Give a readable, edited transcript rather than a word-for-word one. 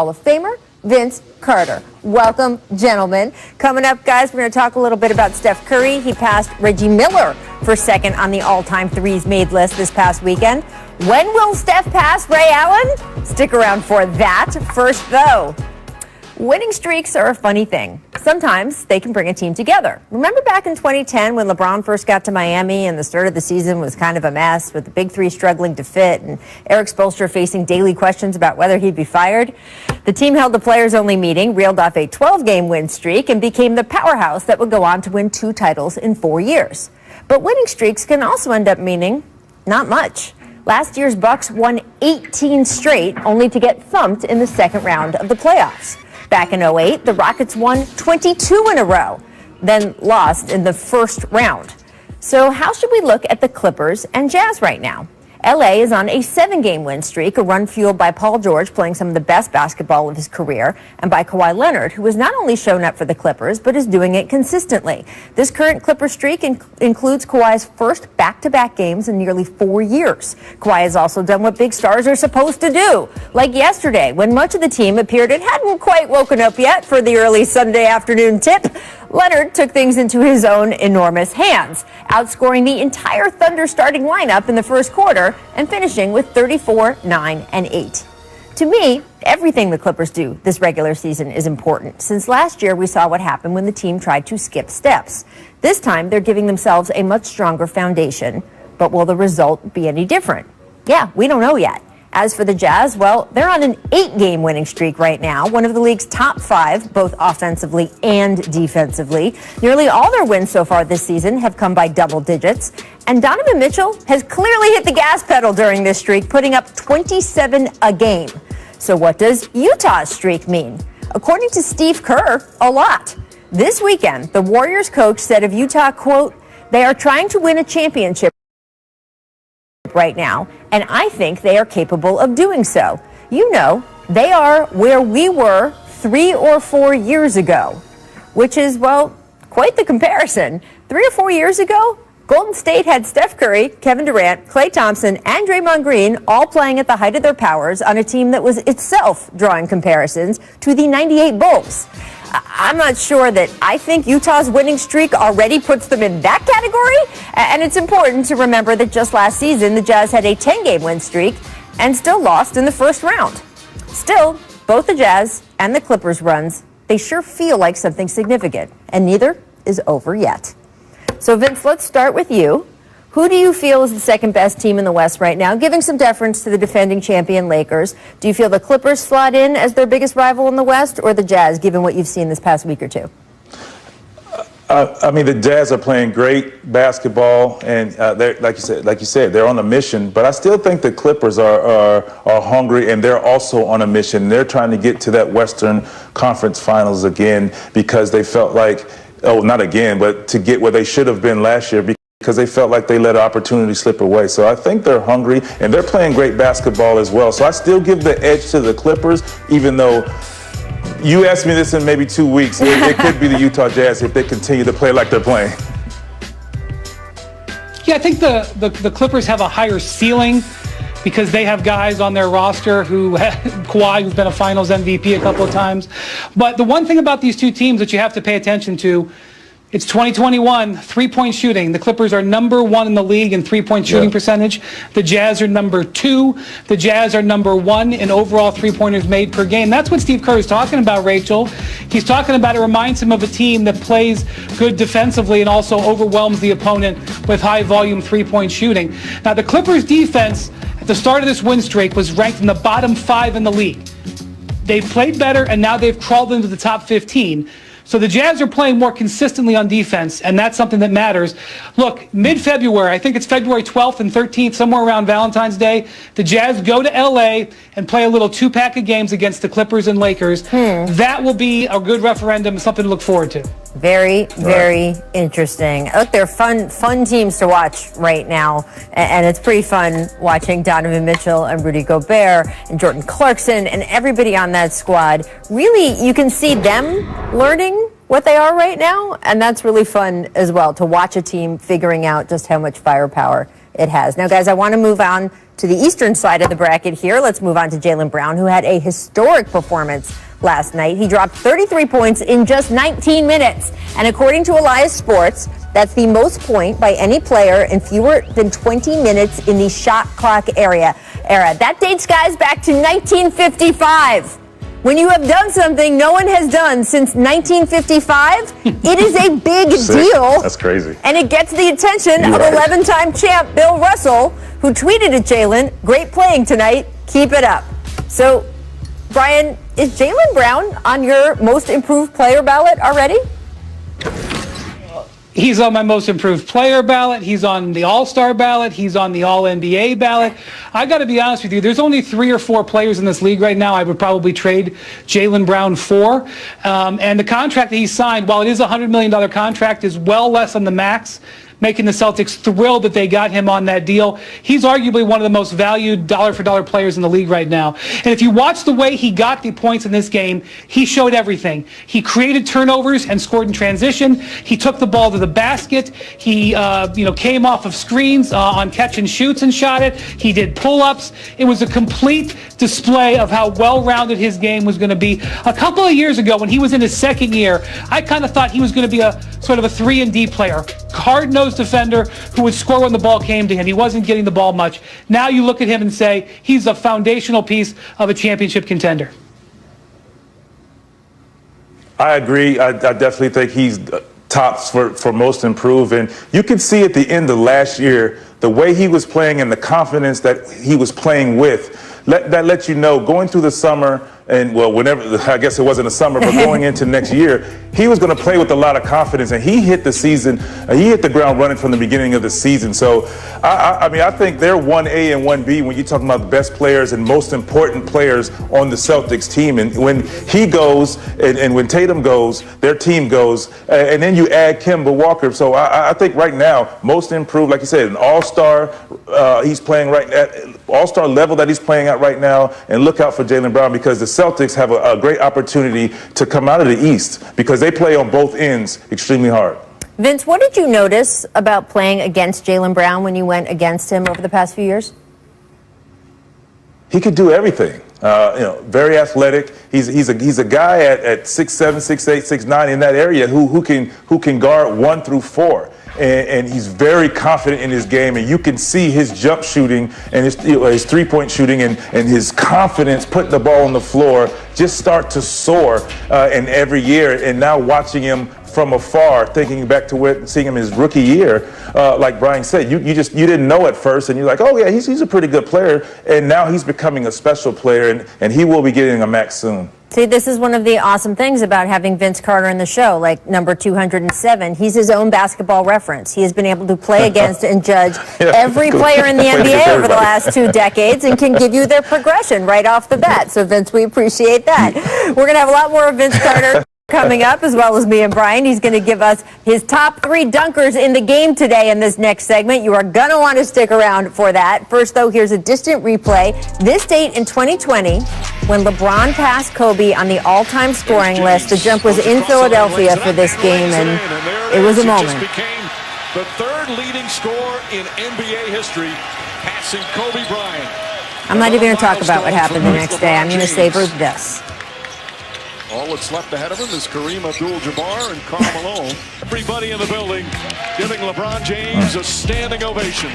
Hall of Famer, Vince Carter. Welcome, gentlemen. Coming up, guys, we're going to talk a little bit about Steph Curry. He passed Reggie Miller for second on the all-time threes made list this past weekend. When will Steph pass Ray Allen? Stick around for that. First, though, winning streaks are a funny thing. Sometimes they can bring a team together. Remember back in 2010 when LeBron first got to Miami and the start of the season was kind of a mess with the big three struggling to fit and Eric Spoelstra facing daily questions about whether he'd be fired? The team held a players-only meeting, reeled off a 12-game win streak, and became the powerhouse that would go on to win 2 titles in 4 years. But winning streaks can also end up meaning not much. Last year's Bucks won 18 straight, only to get thumped in the second round of the playoffs. Back in 2008, the Rockets won 22 in a row, then lost in the first round. So how should we look at the Clippers and Jazz right now? LA is on a 7-game win streak, a run fueled by Paul George playing some of the best basketball of his career, and by Kawhi Leonard, who has not only shown up for the Clippers, but is doing it consistently. This current Clipper streak includes Kawhi's first back-to-back games in nearly 4 years. Kawhi has also done what big stars are supposed to do, like yesterday, when much of the team appeared it hadn't quite woken up yet for the early Sunday afternoon tip. Leonard took things into his own enormous hands, outscoring the entire Thunder starting lineup in the first quarter and finishing with 34, 9, and 8. To me, everything the Clippers do this regular season is important, since last year we saw what happened when the team tried to skip steps. This time, they're giving themselves a much stronger foundation, but will the result be any different? Yeah, we don't know yet. As for the Jazz, well, they're on an 8-game winning streak right now, one of the league's top 5, both offensively and defensively. Nearly all their wins so far this season have come by double digits. And Donovan Mitchell has clearly hit the gas pedal during this streak, putting up 27 a game. So what does Utah's streak mean? According to Steve Kerr, a lot. This weekend, the Warriors coach said of Utah, quote, "They are trying to win a championship right now, and I think they are capable of doing so. You know, they are where we were 3 or 4 years ago," which is, well, quite the comparison. 3 or 4 years ago, Golden State had Steph Curry, Kevin Durant, Klay Thompson, and Draymond Green all playing at the height of their powers on a team that was itself drawing comparisons to the '98 Bulls. I'm not sure that I think Utah's winning streak already puts them in that category. And it's important to remember that just last season, the Jazz had a 10-game win streak and still lost in the first round. Still, both the Jazz and the Clippers runs, they sure feel like something significant, and neither is over yet. So, Vince, let's start with you. Who do you feel is the second best team in the West right now, giving some deference to the defending champion Lakers? Do you feel the Clippers slot in as their biggest rival in the West, or the Jazz, given what you've seen this past week or two? I mean, the Jazz are playing great basketball, and they're, like you said, they're on a mission. But I still think the Clippers are hungry, and they're also on a mission. They're trying to get to that Western Conference Finals again because they felt like, not again, but to get where they should have been last year, because they felt like they let an opportunity slip away. So I think they're hungry, and they're playing great basketball as well. So I still give the edge to the Clippers, even though you asked me this in maybe 2 weeks. It could be the Utah Jazz if they continue to play like they're playing. Yeah, I think the Clippers have a higher ceiling because they have guys on their roster who Kawhi, who's been a Finals MVP a couple of times. But the one thing about these two teams that you have to pay attention to, it's 2021, three-point shooting. The Clippers are number 1 in the league in three-point shooting percentage. The Jazz are number 2. The Jazz are number 1 in overall three-pointers made per game. That's what Steve Kerr is talking about, Rachel. He's talking about it reminds him of a team that plays good defensively and also overwhelms the opponent with high-volume three-point shooting. Now, the Clippers' defense at the start of this win streak was ranked in the bottom 5 in the league. They've played better, and now they've crawled into the top 15. So the Jazz are playing more consistently on defense, and that's something that matters. Look, mid-February, I think it's February 12th and 13th, somewhere around Valentine's Day, the Jazz go to L.A. and play a little 2-pack of games against the Clippers and Lakers. That will be a good referendum, something to look forward to. Very, very interesting. Look, they're fun teams to watch right now, and it's pretty fun watching Donovan Mitchell and Rudy Gobert and Jordan Clarkson and everybody on that squad. Really, you can see them learning what they are right now, and that's really fun as well, to watch a team figuring out just how much firepower It has. Now, guys, I want to move on to the eastern side of the bracket here. Let's move on to Jaylen Brown, who had a historic performance last night. He dropped 33 points in just 19 minutes. And according to Elias Sports, that's the most point by any player in fewer than 20 minutes in the shot clock era. That dates, guys, back to 1955. When you have done something no one has done since 1955, it is a big deal. That's crazy. And it gets the attention of 11-time champ Bill Russell, who tweeted at Jaylen, "Great playing tonight. Keep it up." So, Brian, is Jaylen Brown on your most improved player ballot already? He's on my most improved player ballot. He's on the All-Star ballot. He's on the All-NBA ballot. I got to be honest with you. There's only 3 or 4 players in this league right now I would probably trade Jaylen Brown for. And the contract that he signed, while it is a $100 million contract, is well less than the max, making the Celtics thrilled that they got him on that deal. He's arguably one of the most valued dollar-for-dollar players in the league right now. And if you watch the way he got the points in this game, he showed everything. He created turnovers and scored in transition. He took the ball to the basket. He came off of screens on catch and shoots and shot it. He did pull-ups. It was a complete display of how well-rounded his game was going to be. A couple of years ago, when he was in his second year, I kind of thought he was going to be a sort of a 3-and-D player. Hard-nosed defender who would score when the ball came to him. He wasn't getting the ball much. Now you look at him and say he's a foundational piece of a championship contender. I agree. I definitely think he's tops for most improved. And you can see at the end of last year, the way he was playing and the confidence that he was playing with, that lets you know going through the summer and, well, whenever, I guess it wasn't the summer, but going into next year, he was going to play with a lot of confidence, and he hit the ground running from the beginning of the season. So, I think they're 1A and 1B when you're talking about the best players and most important players on the Celtics team. And when he goes and when Tatum goes, their team goes, and then you add Kemba Walker. So I think right now, most improved, like you said, an all-star, he's playing right at all-star level that he's playing at right now. And look out for Jaylen Brown, because the Celtics have a great opportunity to come out of the East because they play on both ends extremely hard. Vince, what did you notice about playing against Jaylen Brown when you went against him over the past few years? He could do everything. Very athletic. He's a guy at 6'7", 6'8", 6'9" in that area who can guard 1 through 4. And he's very confident in his game, and you can see his jump shooting and his three-point shooting and his confidence putting the ball on the floor just start to soar in every year. And now watching him from afar, thinking back to seeing him his rookie year, like Brian said, you didn't know at first, and you're like, oh yeah, he's a pretty good player, and now he's becoming a special player, and he will be getting a max soon. See, this is one of the awesome things about having Vince Carter in the show, like number 207. He's his own basketball reference. He has been able to play against and judge every player in the NBA over the last 2 decades and can give you their progression right off the bat. So, Vince, we appreciate that. We're going to have a lot more of Vince Carter coming up, as well as me and Brian. He's going to give us his top 3 dunkers in the game today in this next segment. You are going to want to stick around for that. First, though, here's a distant replay. This date in 2020, when LeBron passed Kobe on the all-time scoring list. The jump was in Philadelphia for this game, and it was a moment. Became the 3rd leading scorer in NBA history, passing Kobe Bryant. I'm not even going to talk about what happened the next day. I'm going to savor this. All that's left ahead of him is Kareem Abdul-Jabbar and Karl Malone. Everybody in the building giving LeBron James a standing ovation.